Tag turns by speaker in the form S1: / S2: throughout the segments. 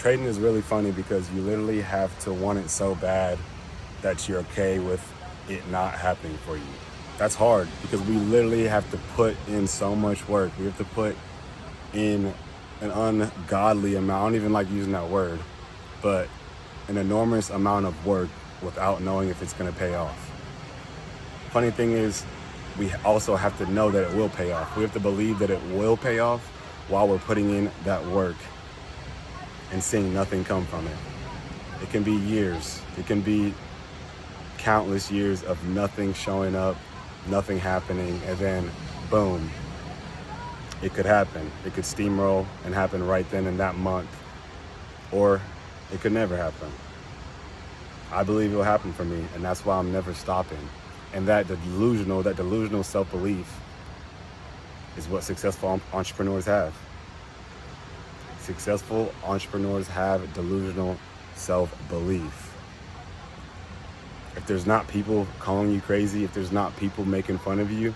S1: Trading is really funny because you literally have to want it so bad that you're okay with it not happening for you. That's hard because we literally have to put in so much work. We have to put in an ungodly amount. I don't even like using that word, but an enormous amount of work without knowing if it's going to pay off. Funny thing is, we also have to know that it will pay off. We have to believe that it will pay off while we're putting in that work and seeing nothing come from it. It can be years. It can be countless years of nothing showing up, nothing happening, and then boom, it could happen. It could steamroll and happen right then in that month, or it could never happen. I believe it will happen for me, and that's why I'm never stopping. And that delusional self-belief is what successful entrepreneurs have. Successful entrepreneurs have delusional self-belief. If there's not people calling you crazy, if there's not people making fun of you,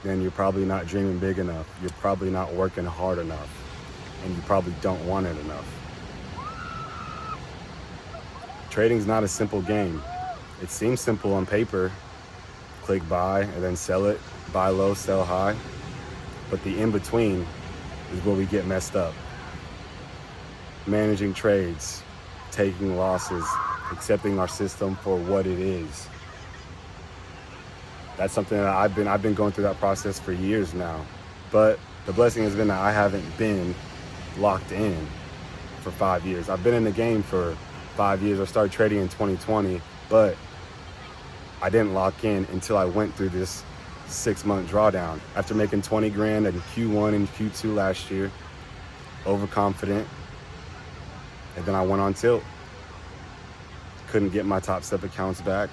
S1: then you're probably not dreaming big enough. You're probably not working hard enough. And you probably don't want it enough. Trading's not a simple game. It seems simple on paper. Click buy and then sell it. Buy low, sell high. But the in-between is where we get messed up. Managing trades, taking losses, accepting our system for what it is. That's something that I've been going through that process for years now. But the blessing has been that I haven't been locked in for 5 years. I've been in the game for 5 years. I started trading in 2020, but I didn't lock in until I went through this 6-month drawdown. After making 20 grand in Q1 and Q2 last year, overconfident, and then I went on tilt. Couldn't get my top step accounts back.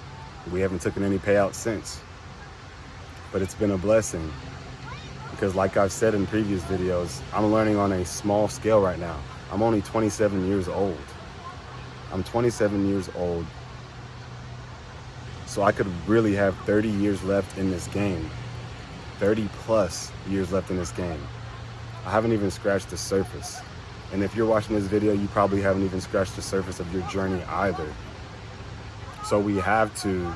S1: We haven't taken any payouts since. But it's been a blessing because, like I've said in previous videos, I'm learning on a small scale right now. I'm only 27 years old. I'm 27 years old. So I could really have 30 years left in this game. 30 plus years left in this game. I haven't even scratched the surface. And if you're watching this video, you probably haven't even scratched the surface of your journey either. So we have to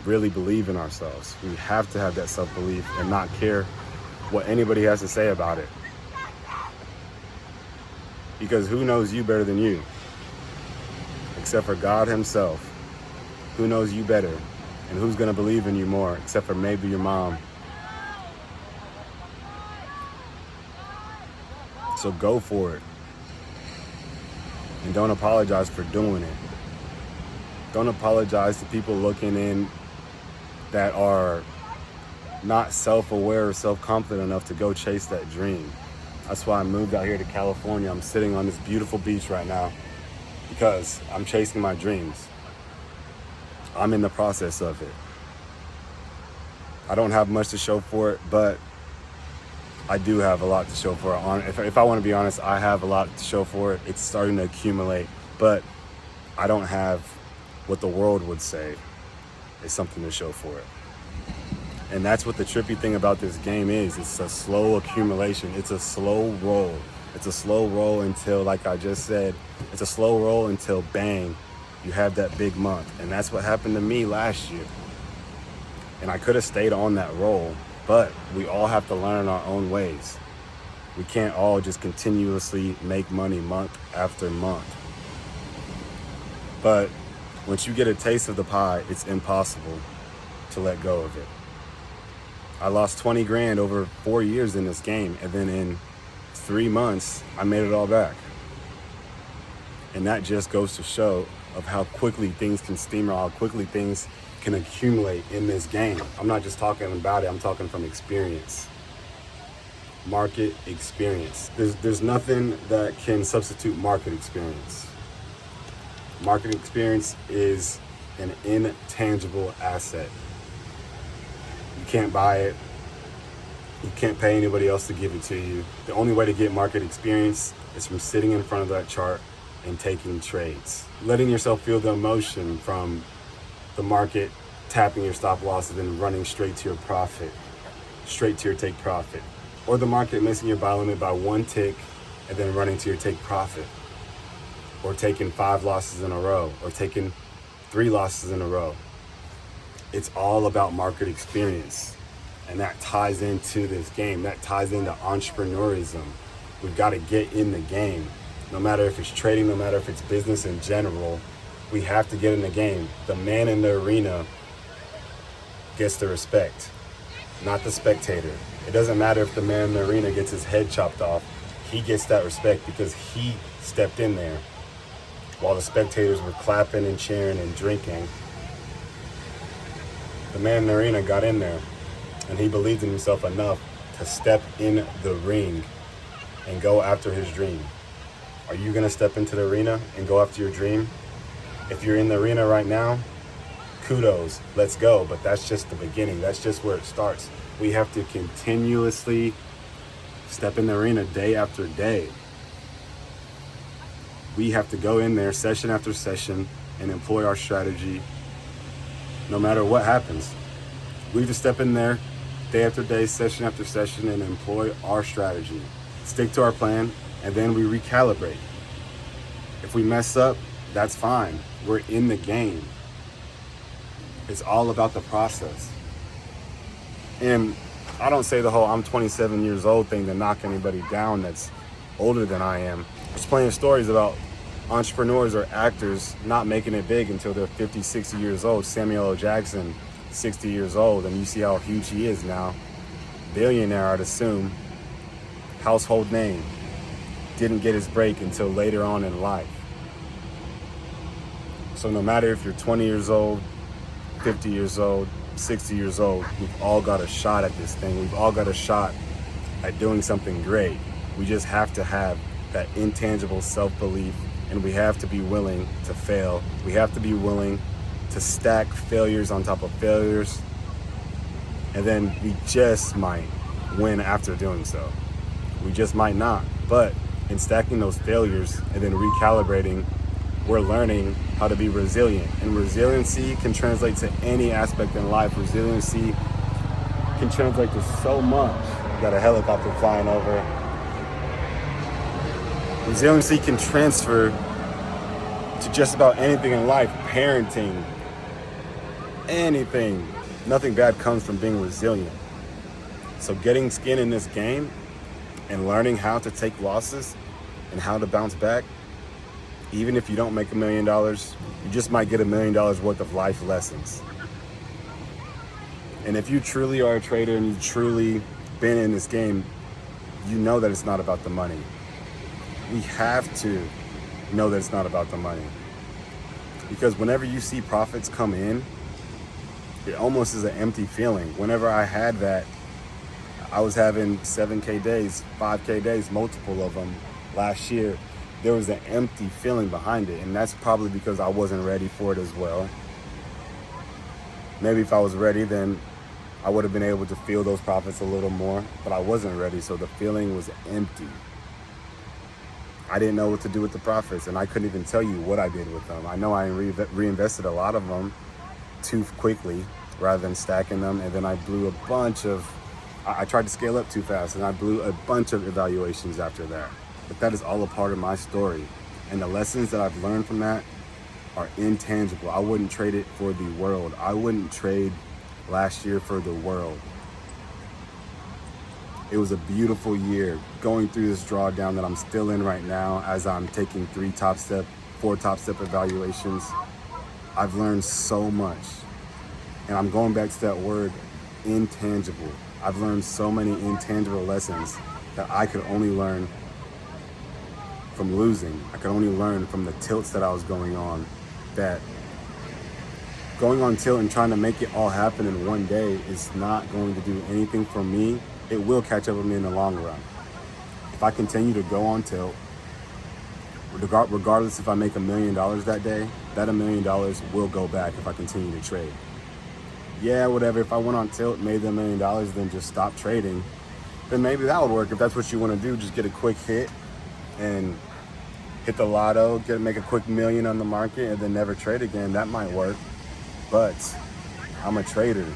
S1: really believe in ourselves. We have to have that self-belief and not care what anybody has to say about it. Because who knows you better than you? Except for God himself. Who knows you better? And who's gonna believe in you more? Except for maybe your mom. So go for it. And don't apologize for doing it. Don't apologize to people looking in that are not self-aware or self-confident enough to go chase that dream. That's why I moved out here to California. I'm sitting on this beautiful beach right now because I'm chasing my dreams. I'm in the process of it. I don't have much to show for it, but I do have a lot to show for it. If I want to be honest, I have a lot to show for it. It's starting to accumulate, but I don't have what the world would say is something to show for it. And that's what the trippy thing about this game is. It's a slow accumulation. It's a slow roll. It's a slow roll until, like I just said, it's a slow roll until bang, you have that big month. And that's what happened to me last year. And I could have stayed on that roll, but we all have to learn our own ways. We can't all just continuously make money month after month. But once you get a taste of the pie, it's impossible to let go of it. I lost 20 grand over 4 years in this game, and then in 3 months, I made it all back. And that just goes to show of how quickly things can steamroll, how quickly things can accumulate in this game. I'm not just talking about it, I'm talking from experience. Market experience. There's nothing that can substitute market experience. Market experience is an intangible asset. You can't buy it. You can't pay anybody else to give it to you. The only way to get market experience is from sitting in front of that chart and taking trades. Letting yourself feel the emotion from the market tapping your stop losses and running straight to your profit, straight to your take profit. Or the market missing your buy limit by one tick and then running to your take profit, or taking 5 losses in a row, or taking 3 losses in a row. It's all about market experience. And that ties into this game. That ties into entrepreneurism. We've got to get in the game. No matter if it's trading, no matter if it's business in general, we have to get in the game. The man in the arena gets the respect, not the spectator. It doesn't matter if the man in the arena gets his head chopped off. He gets that respect because he stepped in there while the spectators were clapping and cheering and drinking. The man in the arena got in there, and he believed in himself enough to step in the ring and go after his dream. Are you gonna step into the arena and go after your dream? If you're in the arena right now, kudos, let's go. But that's just the beginning. That's just where it starts. We have to continuously step in the arena day after day. We have to go in there session after session and employ our strategy no matter what happens. We have to step in there day after day, session after session, and employ our strategy. Stick to our plan, and then we recalibrate. If we mess up, that's fine. We're in the game. It's all about the process. And I don't say the whole I'm 27 years old thing to knock anybody down that's older than I am. There's plenty of stories about entrepreneurs or actors not making it big until they're 50, 60 years old. Samuel L. Jackson, 60 years old, and you see how huge he is now. Billionaire, I'd assume. Household name. Didn't get his break until later on in life. So no matter if you're 20 years old, 50 years old, 60 years old, we've all got a shot at this thing. We've all got a shot at doing something great. We just have to have that intangible self-belief, and we have to be willing to fail. We have to be willing to stack failures on top of failures, and then we just might win after doing so. We just might not. But in stacking those failures and then recalibrating, we're learning how to be resilient. And resiliency can translate to any aspect in life. Resiliency can translate to so much. We got a helicopter flying over. Resiliency can transfer to just about anything in life. Parenting, anything. Nothing bad comes from being resilient. So getting skin in this game and learning how to take losses and how to bounce back, even if you don't make $1 million, you just might get $1 million worth of life lessons. And if you truly are a trader and you've truly been in this game, you know that it's not about the money. We have to know that it's not about the money. Because whenever you see profits come in, it almost is an empty feeling. Whenever I had that, I was having 7K days, 5K days, multiple of them last year. There was an empty feeling behind it, and that's probably because I wasn't ready for it as well. Maybe if I was ready, then I would have been able to feel those profits a little more, but I wasn't ready, so the feeling was empty. I didn't know what to do with the profits, and I couldn't even tell you what I did with them. I know I reinvested a lot of them too quickly rather than stacking them, and then I blew a bunch of, I tried to scale up too fast, and I blew a bunch of evaluations after that. But that is all a part of my story. And the lessons that I've learned from that are intangible. I wouldn't trade it for the world. I wouldn't trade last year for the world. It was a beautiful year going through this drawdown that I'm still in right now as I'm taking 4 top step evaluations. I've learned so much. And I'm going back to that word, intangible. I've learned so many intangible lessons that I could only learn from losing. I could only learn from the tilts that I was going on. That going on tilt and trying to make it all happen in one day is not going to do anything for me. It will catch up with me in the long run. If I continue to go on tilt, regardless if I make $1 million that day, that $1 million will go back if I continue to trade. Yeah, whatever, if I went on tilt, made the $1 million, then just stop trading, then maybe that would work. If that's what you want to do, just get a quick hit and hit the lotto, make a quick $1 million on the market and then never trade again. That might work, but I'm a trader.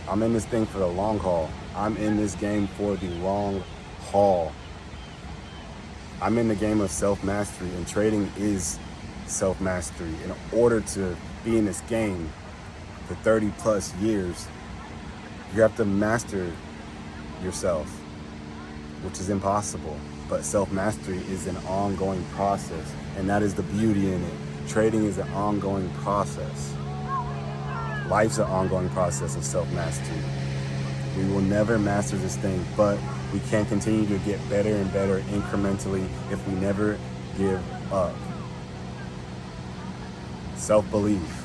S1: I'm in this thing for the long haul. I'm in this game for the long haul. I'm in the game of self-mastery, and trading is self-mastery. In order to be in this game for 30 plus years, you have to master yourself, which is impossible. But self-mastery is an ongoing process, and that is the beauty in it. Trading is an ongoing process. Life's an ongoing process of self-mastery. We will never master this thing, but we can continue to get better and better incrementally if we never give up. Self-belief.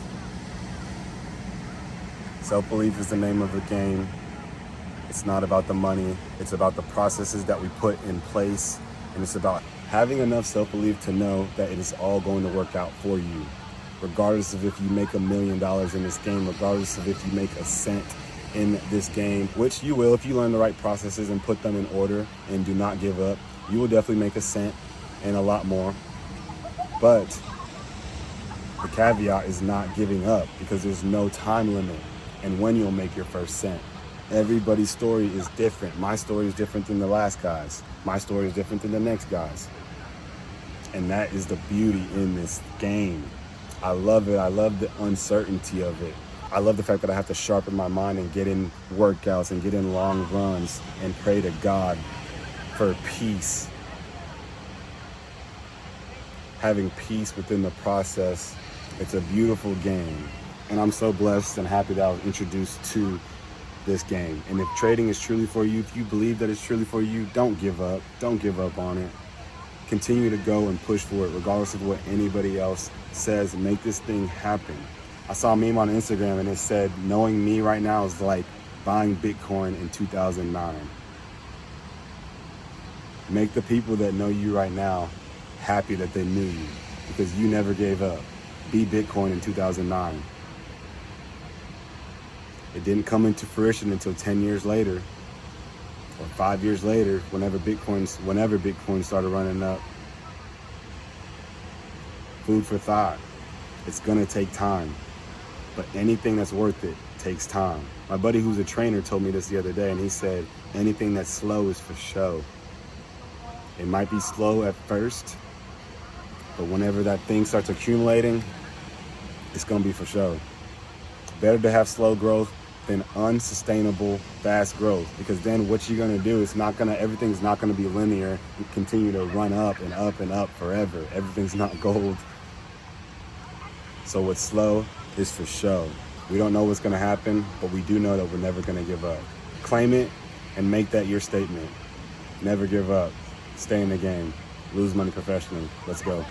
S1: Self-belief is the name of the game. It's not about the money. It's about the processes that we put in place. And it's about having enough self-belief to know that it is all going to work out for you. Regardless of if you make $1 million in this game, regardless of if you make a cent in this game, which you will if you learn the right processes and put them in order and do not give up, you will definitely make a cent and a lot more. But the caveat is not giving up, because there's no time limit and when you'll make your first cent. Everybody's story is different. My story is different than the last guy's. My story is different than the next guy's. And that is the beauty in this game. I love it. I love the uncertainty of it. I love the fact that I have to sharpen my mind and get in workouts and get in long runs and pray to God for peace. Having peace within the process. It's a beautiful game. And I'm so blessed and happy that I was introduced to this game. And if trading is truly for you, if you believe that it's truly for you, don't give up. Don't give up on it. Continue to go and push for it, regardless of what anybody else says. Make this thing happen. I saw a meme on Instagram and it said, knowing me right now is like buying Bitcoin in 2009. Make the people that know you right now happy that they knew you, because you never gave up. Be Bitcoin in 2009. It didn't come into fruition until 10 years later, or 5 years later, whenever Bitcoin started running up. Food for thought. It's gonna take time. But anything that's worth it takes time. My buddy who's a trainer told me this the other day, and he said, anything that's slow is for show. It might be slow at first, but whenever that thing starts accumulating, it's gonna be for show. Better to have slow growth than unsustainable fast growth, because then what you're gonna do is everything's not gonna be linear. You continue to run up and up and up forever. Everything's not gold. So what's slow is for show. We don't know what's gonna happen, but we do know that we're never gonna give up. Claim it and make that your statement. Never give up. Stay in the game. Lose money professionally. Let's go.